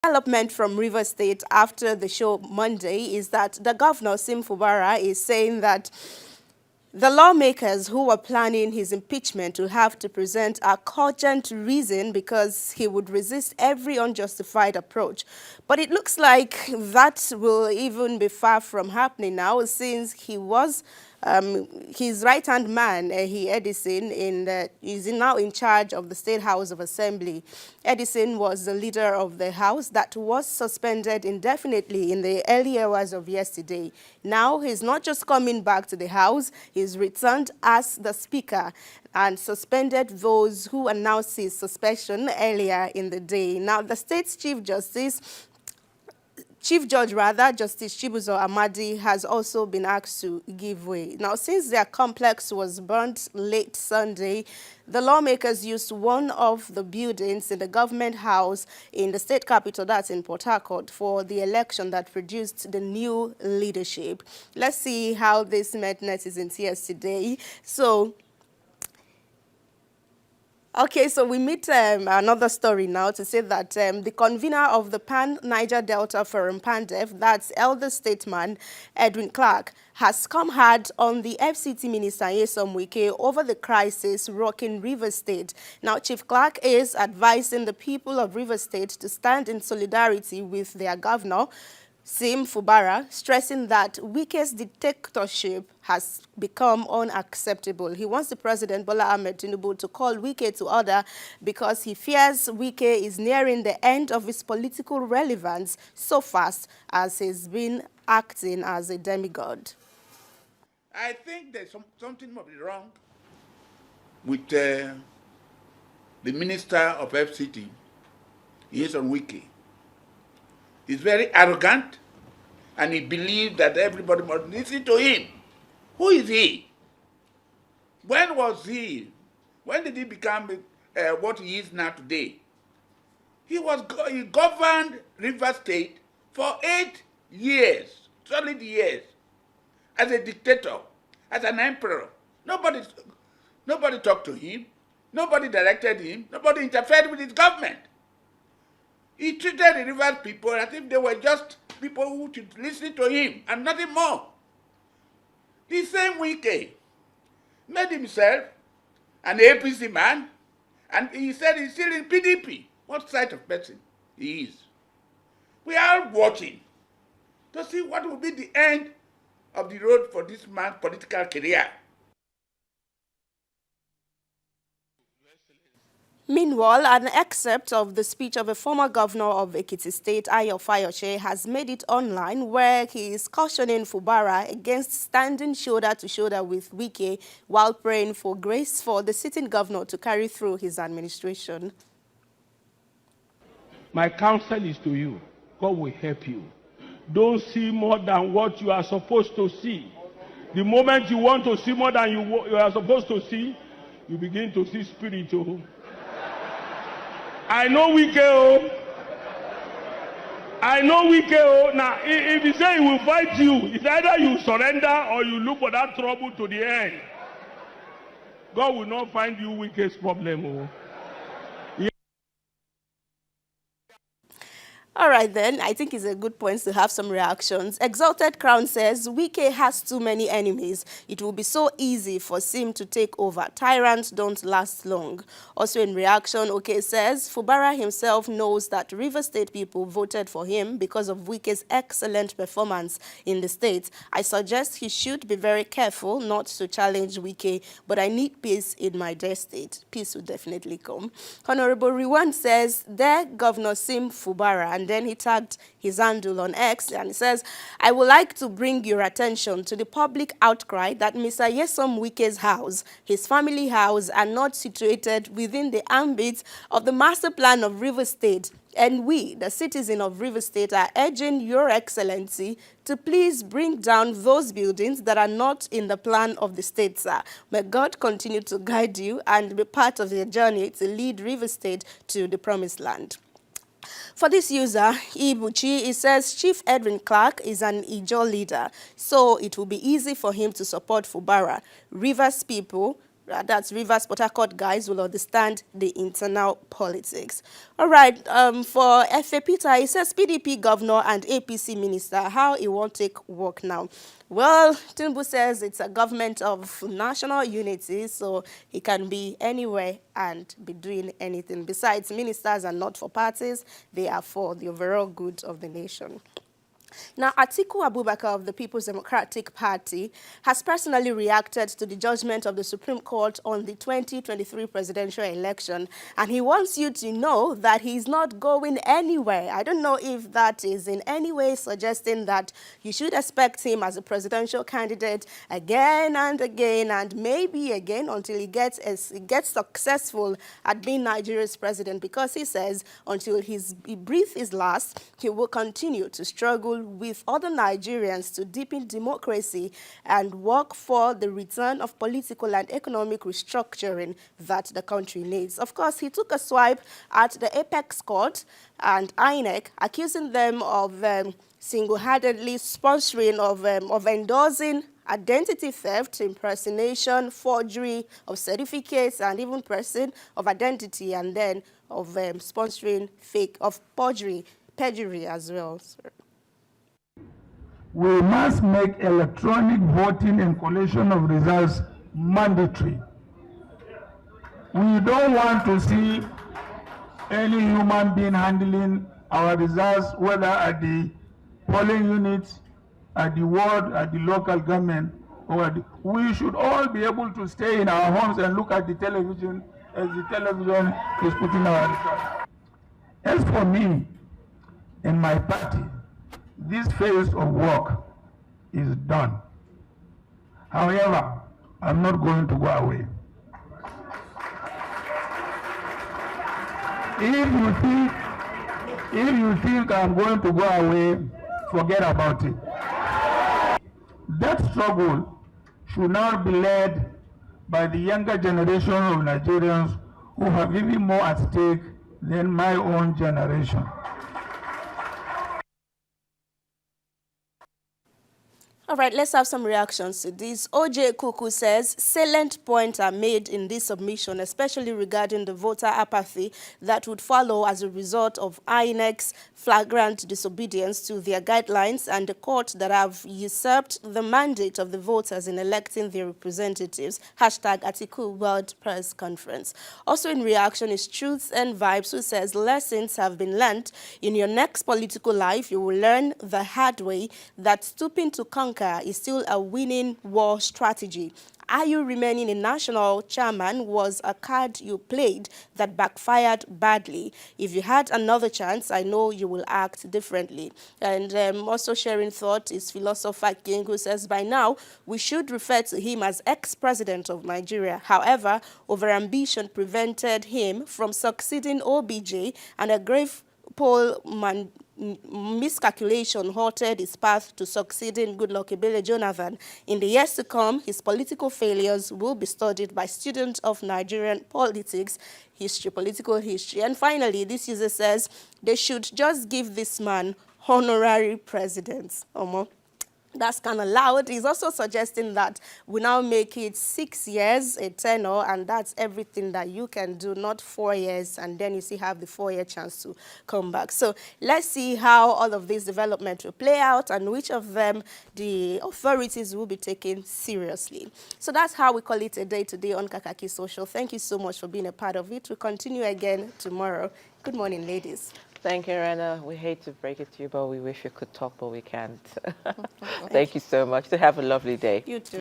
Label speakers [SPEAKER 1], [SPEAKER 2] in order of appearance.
[SPEAKER 1] Development from River State after the show Monday is that the governor, Sim Fubara, is saying that the lawmakers who were planning his impeachment will have to present a cogent reason because he would resist every unjustified approach. But it looks like that will even be far from happening now, since he was his right-hand man, Edison, is now in charge of the State House of Assembly. Edison was the leader of the House that was suspended indefinitely in the early hours of yesterday. Now he's not just coming back to the House, he's returned as the Speaker and suspended those who announced his suspension earlier in the day. Now, the state's Chief Judge, Justice Chibuzo Amadi, has also been asked to give way. Now, since their complex was burnt late Sunday, the lawmakers used one of the buildings in the government house in the state capital, that's in Port Harcourt, for the election that produced the new leadership. Let's see how this met netizens yesterday. Okay, so we meet another story now to say that the convener of the Pan-Niger Delta Forum, PANDEF, that's elder statesman Edwin Clark, has come hard on the FCT Minister Nyesom Wike over the crisis rocking Rivers State. Now, Chief Clark is advising the people of Rivers State to stand in solidarity with their governor, Sim Fubara, stressing that Wike's dictatorship has become unacceptable. He wants the President, Bola Ahmed Tinubu, to call Wike to order because he fears Wike is nearing the end of his political relevance so fast as he's been acting as a demigod.
[SPEAKER 2] I think there's something might be wrong with the Minister of FCT, Nyesom Wike. He's very arrogant, and he believes that everybody must listen to him. Who is he? When was he? When did he become what he is now today? He governed River State for 8 years, solid years, as a dictator, as an emperor. Nobody talked to him. Nobody directed him. Nobody interfered with his government. He treated the river people as if they were just people who should listen to him and nothing more. The same Wike made himself an APC man, and he said he's still in PDP. What sort of person he is? We are watching to see what will be the end of the road for this man's political career.
[SPEAKER 1] Meanwhile, an excerpt of the speech of a former governor of Ekiti State, Ayo Fayose, has made it online, where he is cautioning Fubara against standing shoulder to shoulder with Wike while praying for grace for the sitting governor to carry through his administration.
[SPEAKER 3] My counsel is to you. God will help you. Don't see more than what you are supposed to see. The moment you want to see more than you are supposed to see, you begin to see spiritual. I know Wike. I know Wike. Now, if he say he will fight you, it's either you surrender or you look for that trouble to the end. God will not find you Wike's problem.
[SPEAKER 1] All right, then. I think it's a good point to have some reactions. Exalted Crown says, Wike has too many enemies. It will be so easy for Sim to take over. Tyrants don't last long. Also in reaction, OK says, Fubara himself knows that River State people voted for him because of Wike's excellent performance in the state. I suggest he should be very careful not to challenge Wike, but I need peace in my dear state. Peace will definitely come. Honorable Riwan says, there Governor Sim Fubara, and then he tagged his handle on X, and he says, I would like to bring your attention to the public outcry that Mr. Nyesom Wike's house, his family house, are not situated within the ambit of the master plan of River State. And we, the citizens of River State, are urging Your Excellency to please bring down those buildings that are not in the plan of the state, sir. May God continue to guide you and be part of your journey to lead River State to the promised land. For this user, Ibuchi, it says Chief Edwin Clark is an Ijaw leader, so it will be easy for him to support Fubara. Rivers people that's Rivers Port Harcourt guys, will understand the internal politics. All right, for F.A. Peter, he says PDP governor and APC minister, how he won't take work now. Well, Tinubu says it's a government of national unity, so he can be anywhere and be doing anything. Besides, ministers are not for parties, they are for the overall good of the nation. Now, Atiku Abubakar of the People's Democratic Party has personally reacted to the judgment of the Supreme Court on the 2023 presidential election, and he wants you to know that he's not going anywhere. I don't know if that is in any way suggesting that you should expect him as a presidential candidate again and again and maybe again until he gets successful at being Nigeria's president, because he says until he breathes his last, he will continue to struggle with other Nigerians to deepen democracy and work for the return of political and economic restructuring that the country needs. Of course, he took a swipe at the Apex Court and INEC, accusing them of single-handedly sponsoring of endorsing identity theft, impersonation, forgery of certificates, and even person of identity, and then of sponsoring perjury as well. Sorry.
[SPEAKER 4] We must make electronic voting and collation of results mandatory. We don't want to see any human being handling our results, whether at the polling units, at the ward, at the local government, we should all be able to stay in our homes and look at the television as the television is putting our results. As for me and my party, this phase of work is done. However, I'm not going to go away. If you think I'm going to go away, forget about it. That struggle should now be led by the younger generation of Nigerians who have even more at stake than my own generation.
[SPEAKER 1] All right, let's have some reactions to this. OJ Kuku says salient points are made in this submission, especially regarding the voter apathy that would follow as a result of INEC's flagrant disobedience to their guidelines and the court that have usurped the mandate of the voters in electing their representatives. Hashtag Atiku World Press Conference. Also in reaction is Truth and Vibes, who says lessons have been learned. In your next political life, you will learn the hard way that stooping to conquer is still a winning war strategy. Are you remaining a national chairman was a card you played that backfired badly. If you had another chance, I know you will act differently. And also sharing thought is Philosopher King, who says by now we should refer to him as ex-president of Nigeria. However, overambition prevented him from succeeding OBJ, and a grave poll miscalculation halted his path to succeeding Goodluck Ebele Jonathan. In the years to come, his political failures will be studied by students of Nigerian politics, political history. And finally, this user says they should just give this man honorary president. That's kind of loud. He's also suggesting that we now make it 6 years, a tenure, and that's everything that you can do, not 4 years, and then you still have the 4-year chance to come back. So let's see how all of this development will play out and which of them the authorities will be taking seriously. So that's how we call it a day today on Kakaaki Social. Thank you so much for being a part of it. We'll continue again tomorrow. Good morning, ladies.
[SPEAKER 5] Thank you, Rena. We hate to break it to you, but we wish we could talk, but we can't. Thank you so much. Have a lovely day.
[SPEAKER 1] You too.